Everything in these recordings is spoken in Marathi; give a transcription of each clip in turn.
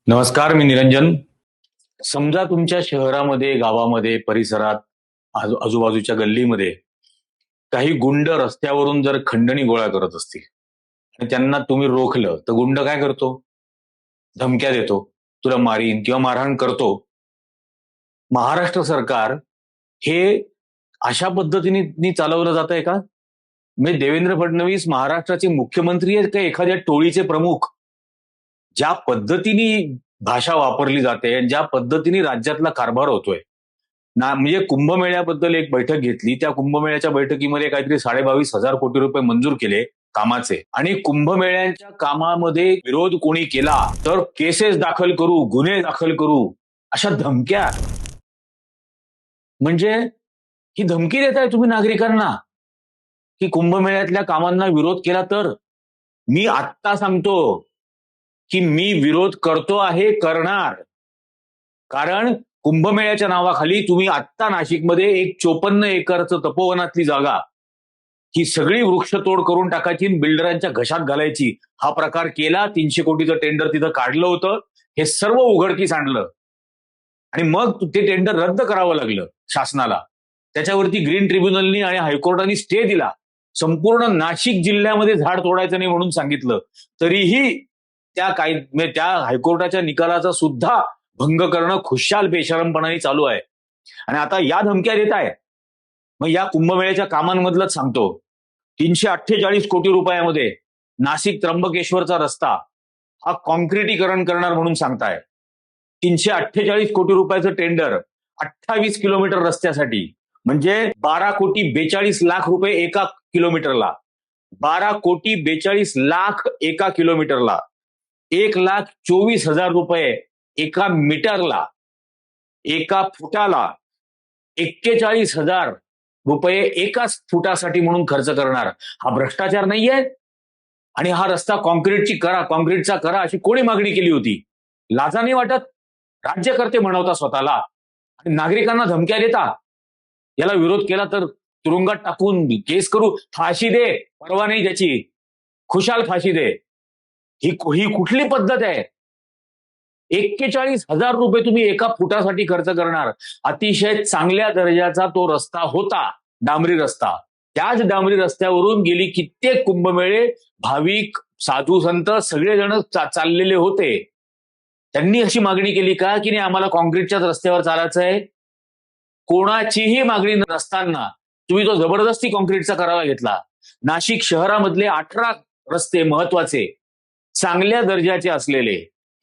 नमस्कार, मी निरंजन. समजा तुमच्या शहरामध्ये, गावामध्ये, परिसरात, आजूबाजूच्या गल्लीमध्ये काही गुंड रस्त्यावरून जर खंडणी गोळा करत असतील आणि त्यांना तुम्ही रोखलं, तर गुंड काय करतो? धमक्या देतो. तुला मारीन किंवा मारहाण करतो. महाराष्ट्र सरकार हे अशा पद्धतीने चालवलं जातंय का? म्हणजे देवेंद्र फडणवीस महाराष्ट्राचे मुख्यमंत्री आहेत का एखाद्या टोळीचे प्रमुख? ज्या पद्धतीने भाषा वापरली जाते आणि ज्या पद्धतीने राज्यातला कारभार होतोय ना, म्हणजे कुंभमेळ्याबद्दल एक बैठक घेतली. त्या कुंभमेळ्याच्या बैठकीमध्ये काहीतरी 22,500 कोटी रुपये मंजूर केले कामाचे, आणि कुंभमेळ्यांच्या कामामध्ये विरोध कोणी केला तर केसेस दाखल करू, गुन्हे दाखल करू, अशा धमक्या. म्हणजे ही धमकी देताय तुम्ही नागरिकांना की कुंभमेळ्यातल्या कामांना विरोध केला तर? मी आत्ता सांगतो की मी विरोध करतो आहे, करणार. कारण कुंभमेळ्याच्या नावाखाली तुम्ही आत्ता नाशिकमध्ये एक 54 एकरचं तपोवनातली जागा ही सगळी वृक्षतोड करून टाकायची, बिल्डरांच्या घशात घालायची, हा प्रकार केला. 300 कोटीचं टेंडर तिथं काढलं होतं. हे सर्व उघडकीस आणलं आणि मग ते टेंडर रद्द करावं लागलं शासनाला. त्याच्यावरती ग्रीन ट्रिब्युनलनी आणि हायकोर्टाने स्टे दिला. संपूर्ण नाशिक जिल्ह्यामध्ये झाड तोडायचं नाही म्हणून सांगितलं, तरीही त्या हायकोर्टाच्या निकालाचा सुद्धा भंग करणं खुशाल बेशरमपणाने चालू आहे. आणि आता या धमक्या देत आहे. मग या कुंभमेळ्याच्या कामांमधलंच सांगतो. 348 कोटी रुपयामध्ये नाशिक त्र्यंबकेश्वरचा रस्ता हा कॉन्क्रिटीकरण करणार म्हणून सांगताय. 348 कोटी रुपयाचं टेंडर 28 किलोमीटर रस्त्यासाठी, म्हणजे 12,42,00,000 रुपये एका किलोमीटरला. 12,42,00,000 एका किलोमीटरला. 1,24,000 रुपये एका मीटरला. एका फुटाला 41,000 रुपये एकाच फुटासाठी म्हणून खर्च करणार. हा भ्रष्टाचार नाहीये? आणि हा रस्ता कॉन्क्रीटचा करा अशी कोणी मागणी केली होती? लाजा नाही वाटत? राज्यकर्ते म्हणवता स्वतःला आणि नागरिकांना धमक्या देता. याला विरोध केला तर तुरुंगात टाकून केस करू, फाशी दे, परवा नाही त्याची, खुशाल फाशी दे. ही कुठली पद्धत आहे? 41,000 रुपये तुम्ही एका फुटासाठी खर्च करणार. अतिशय चांगल्या दर्जाचा तो रस्ता होता, डांबरी रस्ता. त्याच डांबरी रस्त्यावरून गेली कित्येक कुंभमेळे भाविक, साधू संत सगळेजण चाललेले होते. त्यांनी अशी मागणी केली का की नाही आम्हाला कॉन्क्रीटच्याच रस्त्यावर चालायचंय? कोणाचीही मागणी नसताना तुम्ही तो जबरदस्ती कॉन्क्रीटचा करावा घेतला. नाशिक शहरामधले 18 रस्ते महत्वाचे, चांगल्या दर्जाचे असलेले,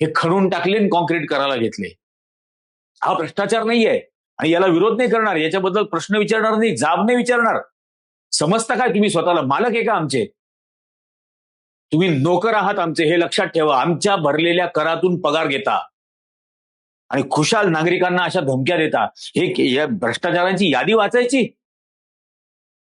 हे खणून टाकले आणि कॉन्क्रीट करायला घेतले. हा भ्रष्टाचार नाहीये आणि याला विरोध नाही करणार, याच्याबद्दल प्रश्न विचारणार नाही, जाब नाही विचारणार. समजता काय तुम्ही स्वतःला? मालक आहे का आमचे? तुम्ही नोकर आहात आमचे, हे लक्षात ठेवा. आमच्या भरलेल्या करातून पगार घेता आणि खुशाल नागरिकांना अशा धमक्या देता. या भ्रष्टाचारांची यादी वाचायची.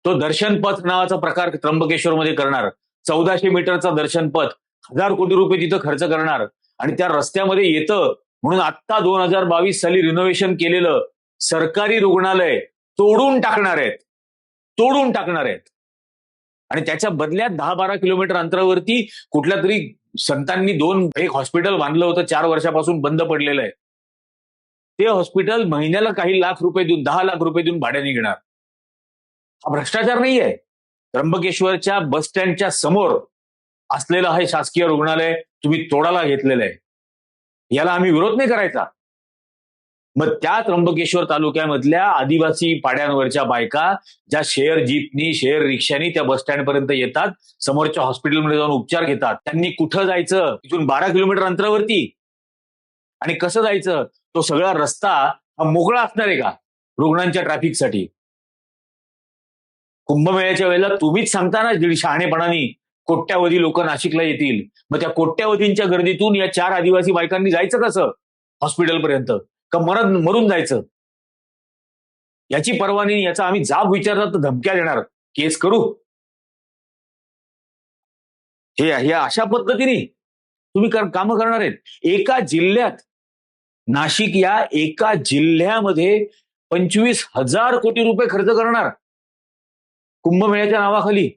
तो दर्शन पथ नावाचा प्रकार त्र्यंबकेश्वरमध्ये करणार. 1400 मीटरचा दर्शन पथ, 1,000 कोटी रुपये तिथं खर्च करणार आणि त्या रस्त्यामध्ये येतं म्हणून आत्ता 2022 साली रिनोव्हेशन केलेलं सरकारी रुग्णालय तोडून टाकणार आहेत. आणि त्याच्या बदल्यात 10-12 किलोमीटर अंतरावरती कुठल्या तरी संतांनी एक हॉस्पिटल बांधलं होतं, 4 वर्षापासून बंद पडलेलं आहे. ते हॉस्पिटल महिन्याला काही लाख रुपये देऊन, 10 लाख रुपये देऊन भाड्याने घेणार. हा भ्रष्टाचार नाहीये? त्र्यंबकेश्वरच्या बस स्टँडच्या समोर असलेलं हे शासकीय रुग्णालय तुम्ही तोडायला घेतलेलं आहे. याला आम्ही विरोध नाही करायचा. मग त्या त्र्यंबकेश्वर तालुक्यामधल्या आदिवासी पाड्यांवरच्या बायका ज्या शेअर जीपनी, शेअर रिक्षानी त्या बस स्टँड पर्यंत येतात, समोरच्या हॉस्पिटलमध्ये जाऊन उपचार घेतात, त्यांनी कुठं जायचं? इथून 12 किलोमीटर अंतरावरती. आणि कसं जायचं? तो सगळा रस्ता हा मोकळा असणार आहे का रुग्णांच्या ट्रॅफिकसाठी? कुंभमेळ्याच्या वेळेला तुम्हीच सांगता ना शहाणेपणाने कोट्यावधी लोक नाशिकला येतील. मग त्या कोट्यावधींच्या गर्दीतून या 4 आदिवासी बायकांनी जायचं कसं हॉस्पिटलपर्यंत? का मरून जायचं? याची पर्वा नाही. याचा आम्ही जाब विचारला तर धमक्या देणार, केस करू. हे अशा पद्धतीने तुम्ही कामं करणार आहेत. एका जिल्ह्यात, नाशिक या एका जिल्ह्यामध्ये 25,000 कोटी रुपये खर्च करणार कुंभमेळ्याच्या नावाखाली.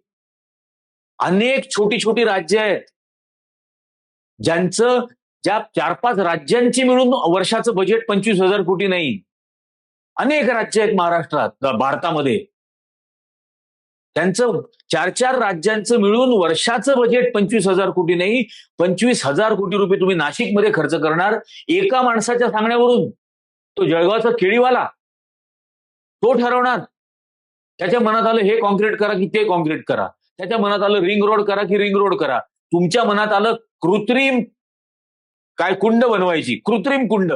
अनेक छोटी छोटी राज्य आहेत ज्यांचं ज्या 4-5 राज्यांची मिळून वर्षाचं बजेट 25,000 कोटी नाही. अनेक राज्य आहेत महाराष्ट्रात, भारतामध्ये. त्यांचं 4-4 राज्यांचं मिळून वर्षाचं बजेट 25,000 कोटी नाही. 25,000 कोटी रुपये तुम्ही नाशिकमध्ये खर्च करणार एका माणसाच्या सांगण्यावरून. तो जळगावचा केळीवाला, तो ठरवणार. त्याच्या मनात आलं हे कॉन्क्रीट करा की ते कॉन्क्रीट करा. त्याच्या मनात आलं रिंग रोड करा की रिंग रोड करा. तुमच्या मनात आलं कृत्रिम काय कुंड बनवायची, कृत्रिम कुंड.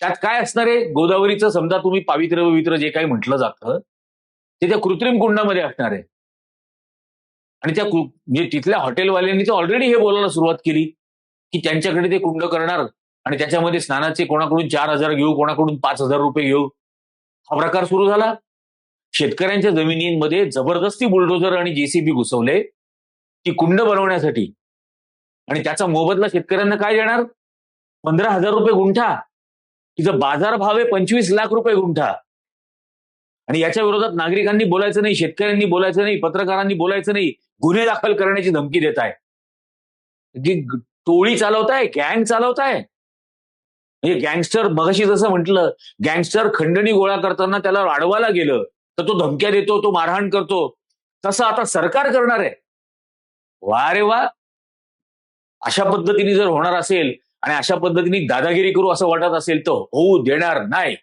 त्यात काय असणार आहे? गोदावरीचं समजा तुम्ही पावित्र्य पवित्र जे काही म्हटलं जातं ते त्या कृत्रिम कुंडामध्ये असणार आहे. आणि त्या म्हणजे तिथल्या हॉटेलवाल्यांनी तर ऑलरेडी हे बोलायला सुरुवात केली की त्यांच्याकडे ते कुंड करणार आणि त्याच्यामध्ये स्नानाचे कोणाकडून 4,000 घेऊ, कोणाकडून 5,000 रुपये घेऊ. हा प्रकार सुरू झाला. शेतकऱ्यांच्या जमिनींमध्ये जबरदस्ती बुलडोजर आणि जेसीबी घुसवले ती कुंड बनवण्यासाठी. आणि त्याचा मोबदला शेतकऱ्यांना काय देणार? 15,000 रुपये गुंठा. तिचा बाजारभाव आहे 25 लाख रुपये गुंठा. आणि याच्या विरोधात नागरिकांनी बोलायचं नाही, शेतकऱ्यांनी बोलायचं नाही, पत्रकारांनी बोलायचं नाही, गुन्हे दाखल करण्याची धमकी देत आहे. जी टोळी चालवताय, गँग चालवताय. म्हणजे गँगस्टर, मगाशी जसं म्हटलं, गँगस्टर खंडणी गोळा करताना त्याला अडवायला गेलं तर तो धमक्या देतो, तो मारहाण करतो. तसं आता सरकार करणार आहे. वा रे वा. अशा पद्धतीने जर होणार असेल आणि अशा पद्धतीने दादागिरी करू असं वाटत असेल तर होऊ देणार नाही.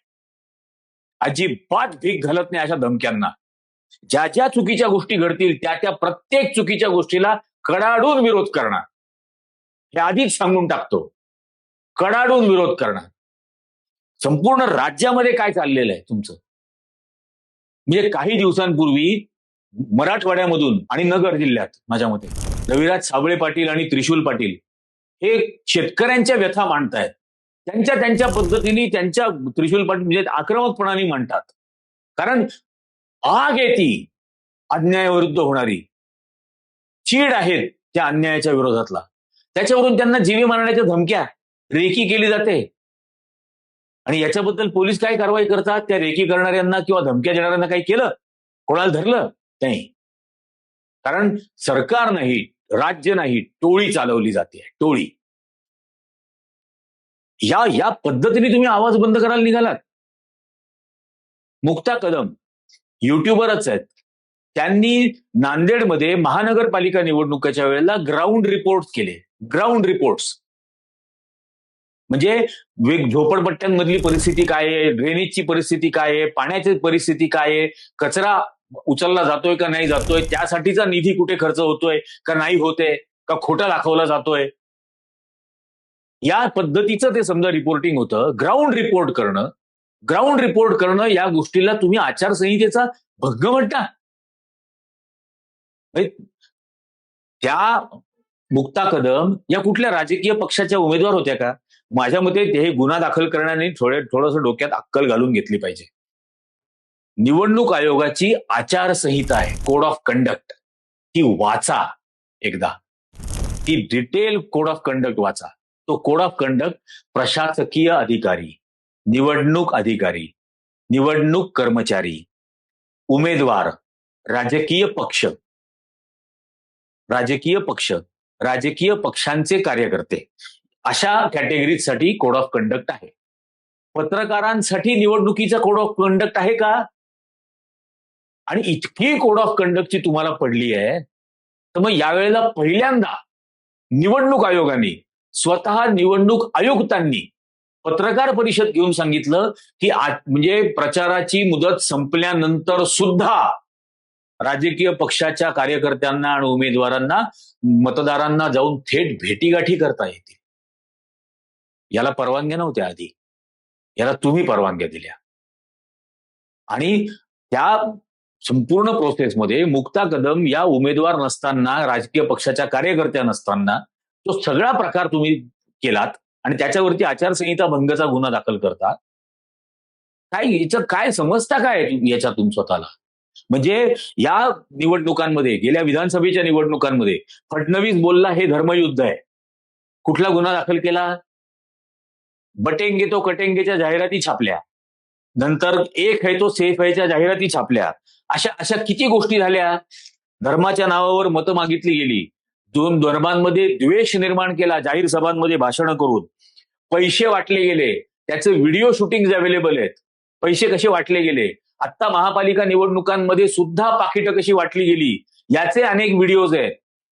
अजिबात भीक घालत नाही अशा धमक्यांना. ज्या ज्या चुकीच्या गोष्टी घडतील त्या त्या प्रत्येक चुकीच्या गोष्टीला कडाडून विरोध करणार. हे आधीच सांगून टाकतो. कडाडून विरोध करणार. संपूर्ण राज्यामध्ये काय चाललेलं आहे तुमचं? म्हणजे काही दिवसांपूर्वी मराठवाड्यामधून आणि नगर जिल्ह्यात माझ्या मते रविराज साबळे पाटील आणि त्रिशूल पाटील हे शेतकऱ्यांच्या व्यथा मांडतायत. त्यांच्या पद्धतीने त्यांच्या त्रिशूल पाटील म्हणजे आक्रमकपणाने मांडतात. कारण आग आहे ती अन्यायाविरुद्ध होणारी. चीड आहेत त्या अन्यायाच्या विरोधातला. त्याच्यावरून त्यांना जीवे मारण्याच्या धमक्या, रेकी केली जाते. आणि याच्याबद्दल पोलीस काय कारवाई करतात? त्या रेकी करणाऱ्यांना किंवा धमक्या देणाऱ्यांना काही केलं? कोणाला धरलं? नाही. कारण सरकार नाही, राज्य नाही, टोळी चालवली जाते. टोळी. या पद्धतीने तुम्ही आवाज बंद करायला निघालात. मुक्ता कदम युट्यूबरच आहेत. त्यांनी नांदेडमध्ये महानगरपालिका निवडणुकीच्या वेळेला ग्राउंड रिपोर्ट्स केले. ग्राउंड रिपोर्ट्स म्हणजे झोपडपट्ट्यांमधली परिस्थिती काय आहे, ड्रेनेजची परिस्थिती काय आहे, पाण्याची परिस्थिती काय आहे, कचरा उचलला जातोय का नाही जातोय, त्यासाठीचा निधी कुठे खर्च होतोय का नाही होतोय, का खोटा दाखवला जातोय. या पद्धतीचं ते समजा रिपोर्टिंग होतं. ग्राउंड रिपोर्ट करणं या गोष्टीला तुम्ही आचारसंहितेचा भंग म्हणता. त्या मुक्ता कदम या कुठल्या राजकीय पक्षाच्या उमेदवार होत्या का? माझ्या मते हे गुन्हा दाखल करण्याने थोडंसं डोक्यात अक्कल घालून घेतली पाहिजे. निवडणूक आयोगाची आचारसंहिता आहे, कोड ऑफ कंडक्ट, ती वाचा एकदा. ती डिटेल कोड ऑफ कंडक्ट वाचा. तो कोड ऑफ कंडक्ट प्रशासकीय अधिकारी, निवडणूक अधिकारी, निवडणूक कर्मचारी, उमेदवार, राजकीय पक्षांचे कार्यकर्ते अशा कॅटेगरीजसाठी कोड ऑफ कंडक्ट आहे. पत्रकारांसाठी निवडणुकीचा कोड ऑफ कंडक्ट आहे का? आणि इतकी कोड ऑफ कंडक्टची तुम्हाला पडली आहे तर मग यावेळेला पहिल्यांदा निवडणूक आयोगाने स्वतः निवडणूक आयुक्तांनी पत्रकार परिषद घेऊन सांगितलं की म्हणजे प्रचाराची मुदत संपल्यानंतर सुद्धा राजकीय पक्षाच्या कार्यकर्त्यांना आणि उमेदवारांना, मतदारांना जाऊन थेट भेटीगाठी करता येतील. याला परवानग्या नव्हत्या आधी. याला तुम्ही परवानग्या दिल्या. आणि त्या संपूर्ण प्रोसेसमध्ये मुक्ता कदम या उमेदवार नसताना, राजकीय पक्षाच्या कार्यकर्त्या नसताना तो सगळा प्रकार तुम्ही केलात आणि त्याच्यावरती आचारसंहिता भंगाचा गुन्हा दाखल करता. याचं काय समजता काय याच्यातून स्वतःला? म्हणजे या निवडणुकांमध्ये, गेल्या विधानसभेच्या निवडणुकांमध्ये फडणवीस बोलला हे धर्मयुद्ध आहे. कुठला गुन्हा दाखल केला? बटेंगे तो कटेंगेच्या जाहिराती छापल्या. नंतर एक है तो सेफ हैच्या जाहिराती छापल्या. अशा किती गोष्टी झाल्या. धर्माच्या नावावर मतं मागितली गेली. दोन धर्मांमध्ये द्वेष निर्माण केला जाहीर सभांमध्ये भाषणं करून, पैसे वाटले गेले, त्याचे व्हिडिओ शूटिंग अवेलेबल आहेत, पैसे कसे वाटले गेले, आता महापालिका निवडणुकांमध्ये सुद्धा पाकिटं कशी वाटली गेली याचे अनेक व्हिडिओज आहेत.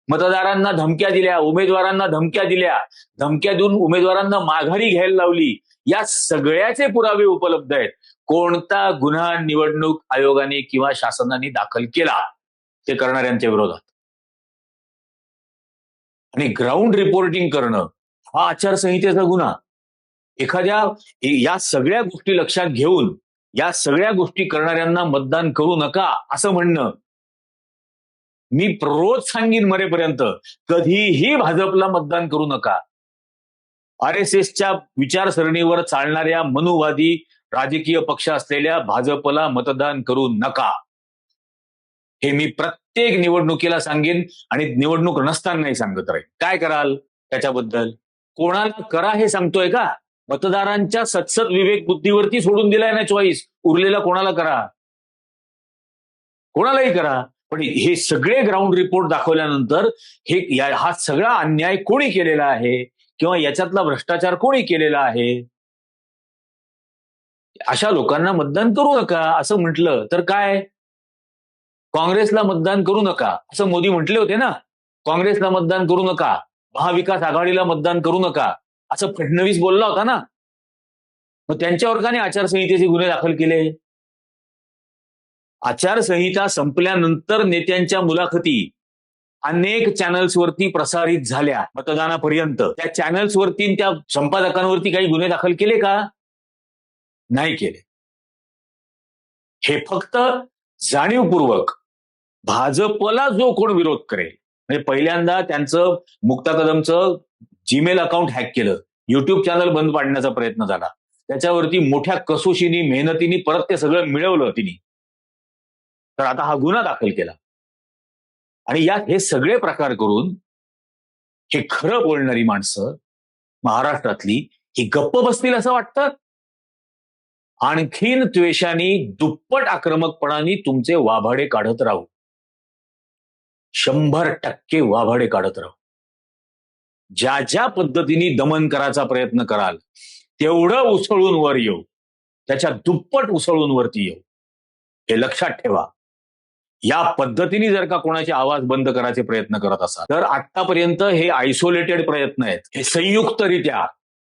मतदारांना धमक्या दिल्या, उमेदवारांना धमक्या दिल्या, धमक्या देऊन उमेदवारांना माघारी घ्यायला लावली, या सगळ्याचे पुरावे उपलब्ध आहेत. कोणता गुन्हा निवडणूक आयोगाने किंवा शासनाने दाखल केला ते करणाऱ्यांच्या विरोधात? आणि ग्राउंड रिपोर्टिंग करणं हा आचारसंहितेचा गुन्हा. एखाद्या या सगळ्या गोष्टी लक्षात घेऊन या सगळ्या गोष्टी करणाऱ्यांना मतदान करू नका असं म्हणणं, मी रोज सांगीन मरेपर्यंत, कधीही भाजपला मतदान करू नका. RSSच्या विचारसरणीवर चालणाऱ्या मनुवादी राजकीय पक्ष असलेल्या भाजपला मतदान करू नका. हे मी प्रत्येक निवडणुकीला सांगेन आणि निवडणूक नसतानाही सांगत राहील. काय कराल त्याच्याबद्दल? कोणाला करा हे सांगतोय का? मतदारांच्या सत्सत विवेक बुद्धीवरती सोडून दिलाय ना चॉईस. उरलेला कोणाला करा, कोणालाही करा. पण हे सगळे ग्राउंड रिपोर्ट दाखवल्यानंतर हा सगळा अन्याय कोणी केलेला आहे किंवा याच्यातला भ्रष्टाचार कोणी केलेला आहे, अशा लोकांना मतदान करू नका असं म्हटलं तर काय? काँग्रेसला मतदान करू नका असं मोदी म्हटले होते ना. काँग्रेसला मतदान करू नका, महाविकास आघाडीला मतदान करू नका असं फडणवीस बोलला होता ना. मग त्यांच्यावर का नाही आचारसंहितेचे गुन्हे दाखल केले? आचारसंहिता संपल्यानंतर नेत्यांच्या मुलाखती अनेक चॅनल्सवरती प्रसारित झाल्या मतदानापर्यंत. त्या चॅनल्सवरती त्या संपादकांवरती काही गुन्हे दाखल केले का? नाही केले. हे फक्त जाणीवपूर्वक भाजपला जो कोण विरोध करेल, म्हणजे पहिल्यांदा त्यांचं मुक्ता कदमचं जीमेल अकाउंट हॅक केलं, युट्यूब चॅनल बंद पाडण्याचा प्रयत्न झाला, त्याच्यावरती मोठ्या कसोशीनी मेहनतीने परत ते सगळं मिळवलं तिने, तर आता हा गुन्हा दाखल केला. आणि यात हे सगळे प्रकार करून हे खरं बोलणारी माणसं महाराष्ट्रातली ही गप्प बसतील असं वाटतं? आणखीन द्वेषाने दुप्पट आक्रमकपणाने तुमचे वाभाडे काढत राहू, 100% वाभाडे काढत राहू. ज्या ज्या पद्धतीने दमन करायचा प्रयत्न कराल तेवढं उसळून वर येऊ, त्याच्या दुप्पट उसळून वरती येऊ, हे लक्षात ठेवा. या पद्धतीने जर का कोणाचे आवाज बंद करायचे प्रयत्न करत असाल तर आतापर्यंत हे आयसोलेटेड प्रयत्न आहेत, हे संयुक्तरित्या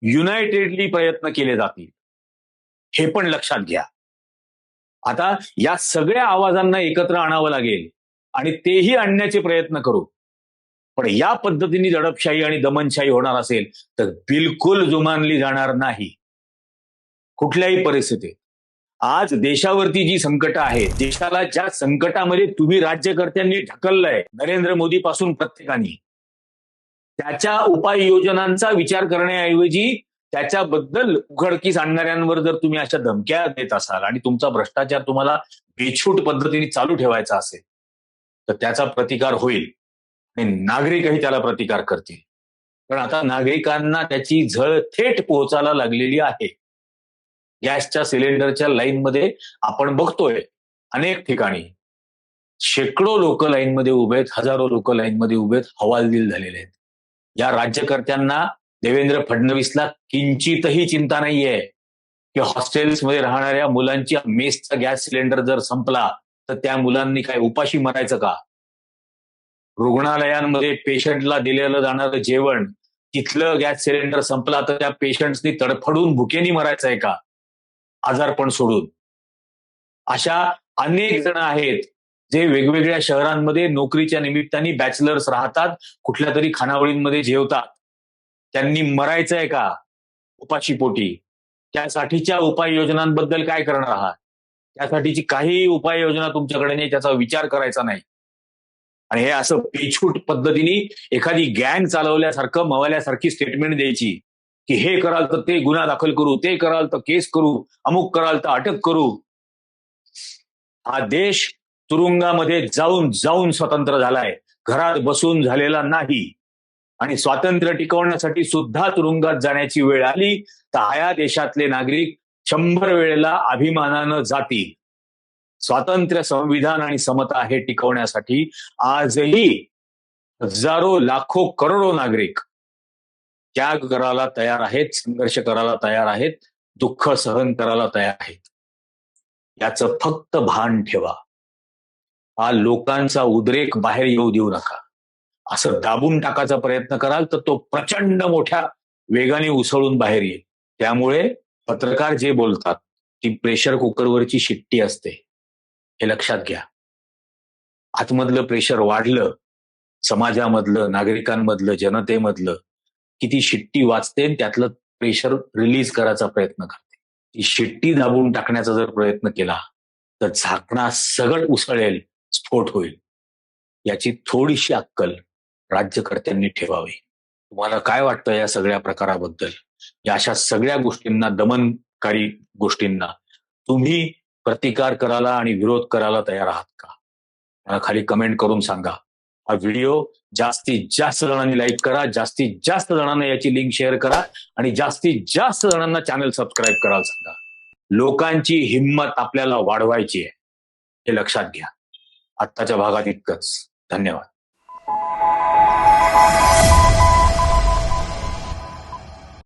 युनायटेडली प्रयत्न केले जातील, हे पण लक्षात घ्या. आता या सगळ्या आवाजांना एकत्र आणावं लागेल आणि तेही आणण्याचे प्रयत्न करू. पण या पद्धतीने दडपशाही आणि दमनशाही होणार असेल तर बिलकुल जुमानली जाणार नाही कुठल्याही परिस्थितीत. आज देशावरती जी संकट आहेत, देशाला ज्या संकटामध्ये तुम्ही राज्यकर्त्यांनी ढकललंय नरेंद्र मोदी पासून प्रत्येकाने, त्याच्या उपाययोजनांचा विचार करण्याऐवजी त्याच्याबद्दल उघडकीस आणणाऱ्यांवर जर तुम्ही अशा धमक्या देत असाल आणि तुमचा भ्रष्टाचार तुम्हाला बेछूट पद्धतीने चालू ठेवायचा असेल तर त्याचा प्रतिकार होईल आणि नागरिकही त्याला प्रतिकार करतील. पण आता नागरिकांना त्याची झळ थेट पोहोचायला लागलेली आहे. गॅसच्या सिलेंडरच्या लाईनमध्ये आपण बघतोय अनेक ठिकाणी शेकडो लोक लाईनमध्ये उभे आहेत, हजारो लोक लाईनमध्ये उभे आहेत, हवालदिल झालेले आहेत. या राज्यकर्त्यांना देवेंद्र फडणवीसला किंचितही चिंता नाहीये की हॉस्टेल्समध्ये राहणाऱ्या मुलांची मेसचा गॅस सिलेंडर जर संपला तर त्या मुलांनी काय उपाशी मरायचं का? रुग्णालयांमध्ये पेशंटला दिलेलं जाणारं जेवण, तिथलं गॅस सिलेंडर संपला तर त्या पेशंट्सनी तडफडून भुकेनी मरायचंय का आजारपण सोडून? अशा अनेक जण आहेत जे वेगवेगळ्या शहरांमध्ये नोकरीच्या निमित्ताने बॅचलर्स राहतात, कुठल्या तरी खानावळींमध्ये जेवतात. त्यांनी मरायचंय का उपाशीपोटी? त्यासाठीच्या उपाययोजनांबद्दल काय करणार आहात? त्यासाठीची काही उपाययोजना तुमच्याकडे नाही, त्याचा विचार करायचा नाही. आणि हे असं बेछूट पद्धतीने एखादी गँग चालवल्यासारखं मवाल्यासारखी स्टेटमेंट द्यायची की हे कराल तर ते गुन्हा दाखल करू, ते कराल तर केस करू, अमुक कराल तर अटक करू. हा देश तुरुंगामध्ये जाऊन जाऊन स्वतंत्र झालाय, घरात बसून झालेला नाही. आणि स्वातंत्र्य टिकवण्यासाठी सुद्धा तुरुंगात जाण्याची वेळ आली तर या देशातले नागरिक 100 वेळेला अभिमानानं जातील. स्वातंत्र्य, संविधान आणि समता हे टिकवण्यासाठी आजही हजारो लाखो करोडो नागरिक त्याग करायला तयार आहेत, संघर्ष करायला तयार आहेत, दुःख सहन करायला तयार आहेत. याचं फक्त भान ठेवा. हा लोकांचा उद्रेक बाहेर येऊ देऊ नका. असं दाबून टाकायचा प्रयत्न कराल तर तो प्रचंड मोठ्या वेगाने उसळून बाहेर येईल. त्यामुळे पत्रकार जे बोलतात ती प्रेशर कुकरवरची शिट्टी असते, हे लक्षात घ्या. आतमधलं प्रेशर वाढलं, समाजामधलं, नागरिकांमधलं, जनतेमधलं, की ती शिट्टी वाचते आणि त्यातलं प्रेशर रिलीज करायचा प्रयत्न करते. ती शिट्टी दाबून टाकण्याचा जर प्रयत्न केला तर झाकणा सगळं उसळेल, स्फोट होईल. याची थोडीशी अक्कल राज्यकर्त्यांनी ठेवावी. तुम्हाला काय वाटतं या सगळ्या प्रकाराबद्दल? या अशा सगळ्या गोष्टींना, दमनकारी गोष्टींना तुम्ही प्रतिकार करायला आणि विरोध करायला तयार आहात का? मला खाली कमेंट करून सांगा. हा व्हिडिओ जास्तीत जास्त जणांनी लाईक करा, जास्तीत जास्त जणांना याची लिंक शेअर करा आणि जास्तीत जास्त जणांना चॅनल सबस्क्राईब करायला सांगा. लोकांची हिंमत आपल्याला वाढवायची आहे, हे लक्षात घ्या. आत्ताच्या भागात इतकंच. धन्यवाद.